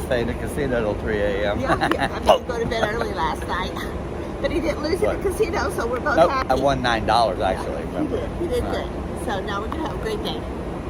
stay in the casino till 3 a.m. Yeah, I had to go to bed early last night. But he didn't lose in the casino, so we're both happy. I won $9 actually. He did good. So now we're going to have a great day.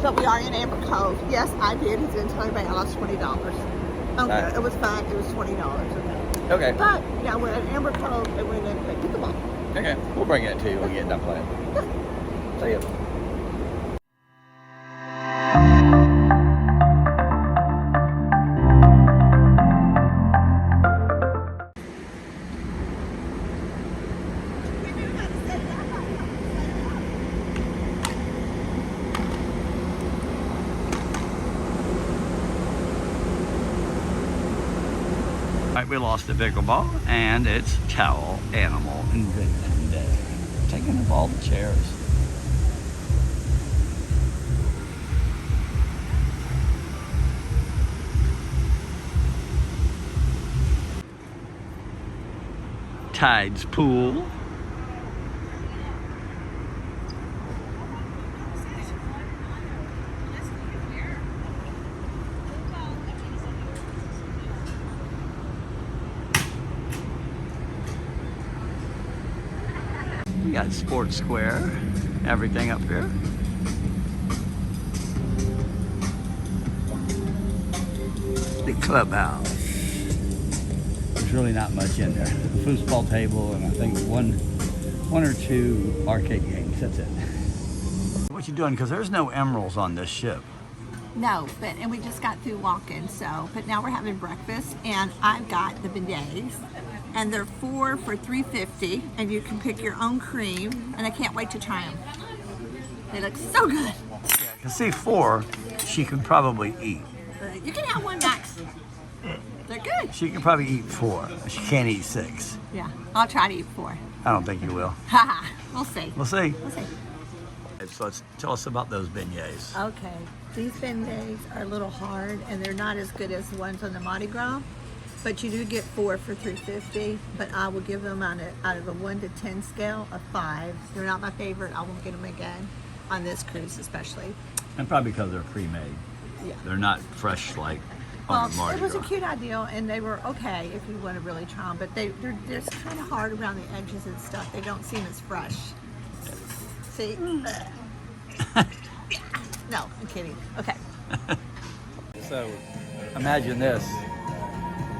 But we are in Amber Cove. Yes, I did. He's going to tell everybody I lost $20. Okay, it was fun. It was $20. Okay. But now we're at Amber Cove and we're going to play pickleball. Okay, we'll bring it to you when we get done playing. See you. Right, we lost the pickleball, and it's Towel Animal Invention Day. Taking up all the chairs. Tides Pool. We got Sports Square, everything up here. The clubhouse. There's really not much in there. A foosball table and I think one or two arcade games. That's it. What you doing? Because there's no emeralds on this ship. No, and we just got through walking, but now we're having breakfast, and I've got the beignets, and they're 4 for $3.50, and you can pick your own cream, and I can't wait to try them. They look so good. Yeah, I can see 4 she can probably eat. You can have one max. They're good. She can probably eat 4. She can't eat 6. Yeah, I'll try to eat 4. I don't think you will. Haha, we'll see. We'll see. We'll see. So tell us about those beignets. Okay, these beignets are a little hard, and they're not as good as the ones on the Mardi Gras, but you do get 4 for $3.50. But I will give them out of a 1 to 10 scale of 5. They're not my favorite. I won't get them again on this cruise, especially. And probably because they're pre-made. Yeah. They're not fresh like Well, on the Mardi it was Gras. a cute idea, and they were okay if you want to really try them. But they're just kind of hard around the edges and stuff. They don't seem as fresh. See? No, I'm kidding. Okay. So, imagine this.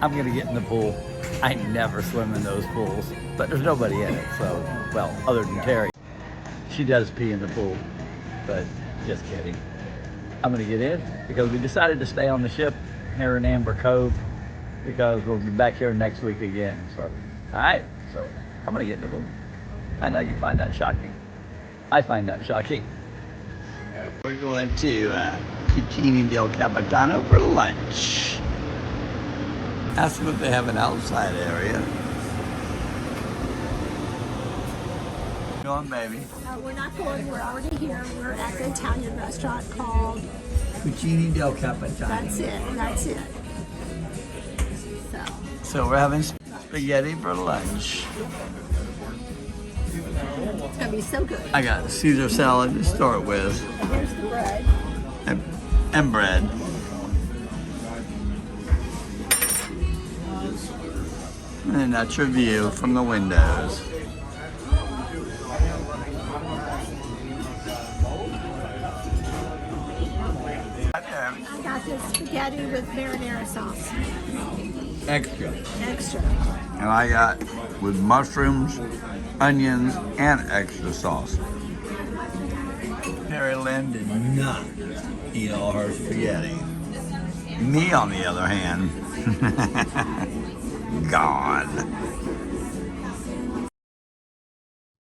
I'm gonna get in the pool. I never swim in those pools, but there's nobody in it. So, well, other than Terry, she does pee in the pool, but just kidding. I'm gonna get in because we decided to stay on the ship here in Amber Cove because we'll be back here next week again. So, all right. So, I'm gonna get in the pool. I know you find that shocking. I find that shocking. We're going to Cucina del Capitano for lunch. Ask them if they have an outside area. Go on, baby. We're not going. We're already here. We're at the Italian restaurant called Cucina del Capitano. That's it. That's it. So we're having spaghetti for lunch. It's gonna be so good. I got Caesar salad to start with. Here's the bread. And bread. And that's your view from the windows. I got this spaghetti with marinara sauce. Extra. Extra. And I got with mushrooms, onions, and extra sauce. Mary Lynn did not eat all her spaghetti. Me, on the other hand, gone.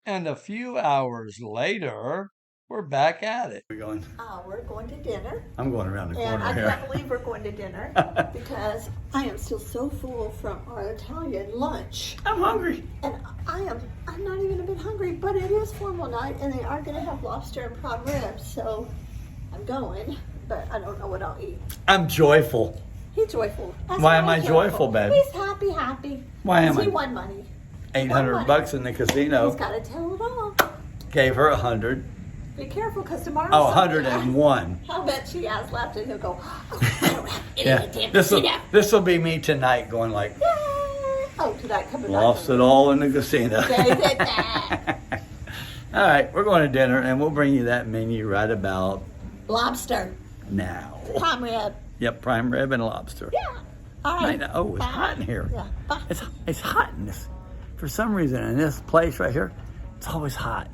And a few hours later, we're back at it. We're going to dinner. I'm going around the corner And I here. can't believe we're going to dinner because I am still so full from our Italian lunch. I'm hungry. And I'm not even a bit hungry, but it is formal night and they are going to have lobster and prime ribs, so I'm going, but I don't know what I'll eat. I'm joyful. He's joyful. Why am I joyful, babe? He's happy. Why am I? He won money. $800 in the casino. He's got to tell it all. Gave her 100. Be careful, because tomorrow. Oh, 101. How much she has left, and he'll go. Oh, I don't have any Yeah, of the damn this casino. will be me tonight, going like, Yay. Oh, tonight coming lost it all in the casino. Gave it back. All right, we're going to dinner, and we'll bring you that menu right about Lobster, now. prime rib. Yep, prime rib and lobster. Yeah. All right. Right now. Oh, it's Bye. hot in here. Yeah. Bye. It's hot in this. For some reason, in this place right here, it's always hot.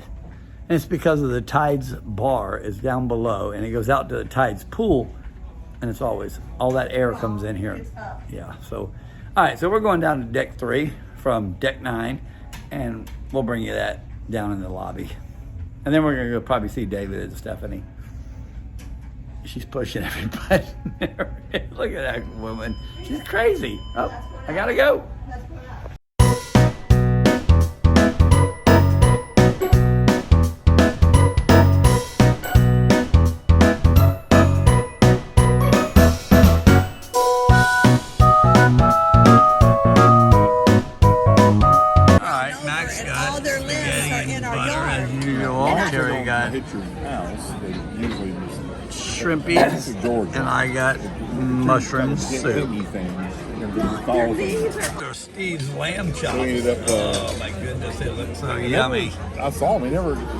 And it's because of the Tides bar is down below, and it goes out to the Tides pool, and it's always, all that air comes in here. Yeah, so, all right, so we're going down to deck 3 from deck 9, and we'll bring you that down in the lobby. And then we're going to go probably see David and Stephanie. She's pushing everybody. Look at that woman. She's crazy. Oh, I gotta go. All their limbs are in our yard. As usual. Here we got Hit your house, they usually just shrimpies, and I got mushroom soup. There's Steve's lamb chops. Oh my goodness, it looks so yummy. I saw him. He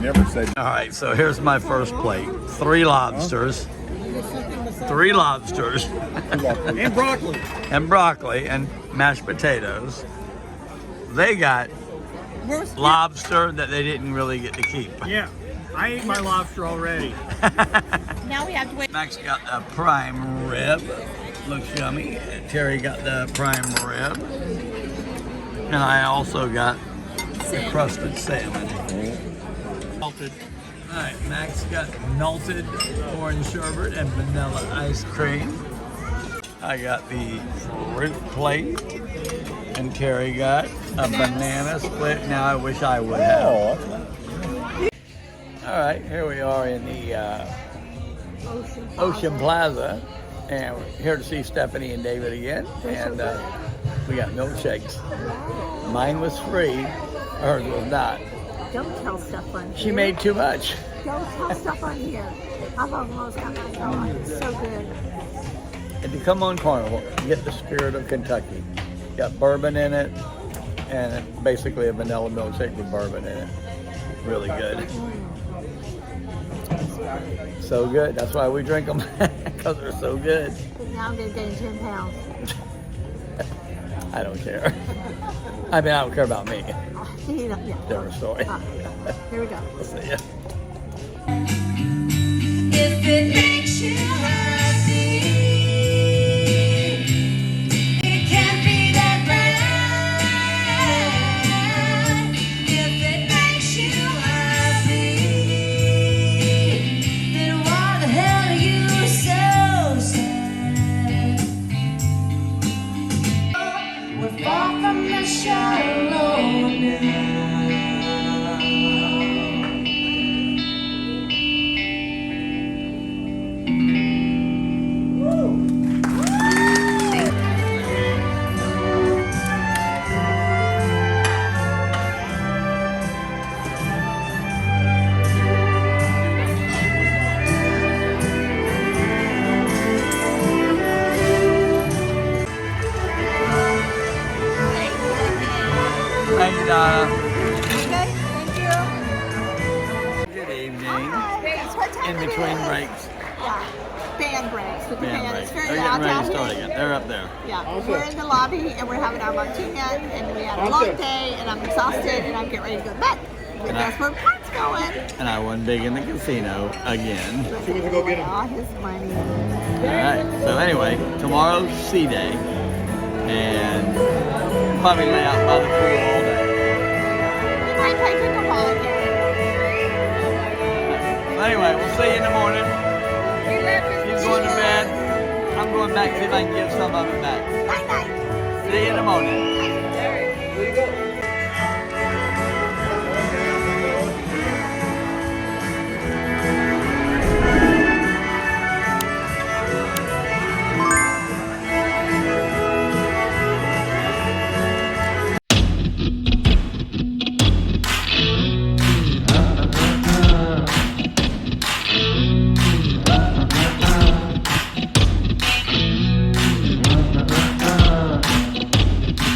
never said. All right, so here's my first plate. 3 lobsters. 3 lobsters. And broccoli. And broccoli and mashed potatoes. They got lobster that they didn't really get to keep. Yeah, I ate my lobster already. Now we have to wait. Max got the prime rib. Looks yummy. Terry got the prime rib. And I also got the crusted salmon. Melted. All right, Max got melted orange sherbet and vanilla ice cream. I got the fruit plate. And Terry got a banana split. Now I wish I would have. All right, here we are in the Ocean Plaza, and we're here to see Stephanie and David again. And we got milkshakes. Mine was free, hers was not. Don't tell stuff on here. She made too much. Don't tell stuff on here. I love most of it. It's so good. And to come on Carnival, get the spirit of Kentucky. Got bourbon in it, and basically a vanilla milkshake with bourbon in it. Really good. So good. That's why we drink them, because they're so good. But now I'm going to gain 10 pounds. I don't care. I mean, I don't care about me. You know, yeah. Different story. Here we go. We'll see ya. If it makes you happy, it can't be that bad. If it makes you happy, then why the hell are you so sad? We're far from the shallow now. Thank you, Donna. Okay, thank you. Good evening. Hi. What time In it between is? breaks. Yeah. Band breaks with the Band band. break. It's They're very getting loud ready down to start here. again. They're up there. Yeah, we're in the lobby and we're having our martini and we had a long day and I'm exhausted and I'm getting ready to go to bed. And that's where Pat's going. And I won big in the casino again. She went to go get him. All his money. All right. So anyway, tomorrow's C Day, and probably lay out by the pool all day. We might play pickleball again. So anyway, we'll see you in the morning. She's going to bed. I'm going back to see if I can give some of it back. Night night. See you in the morning.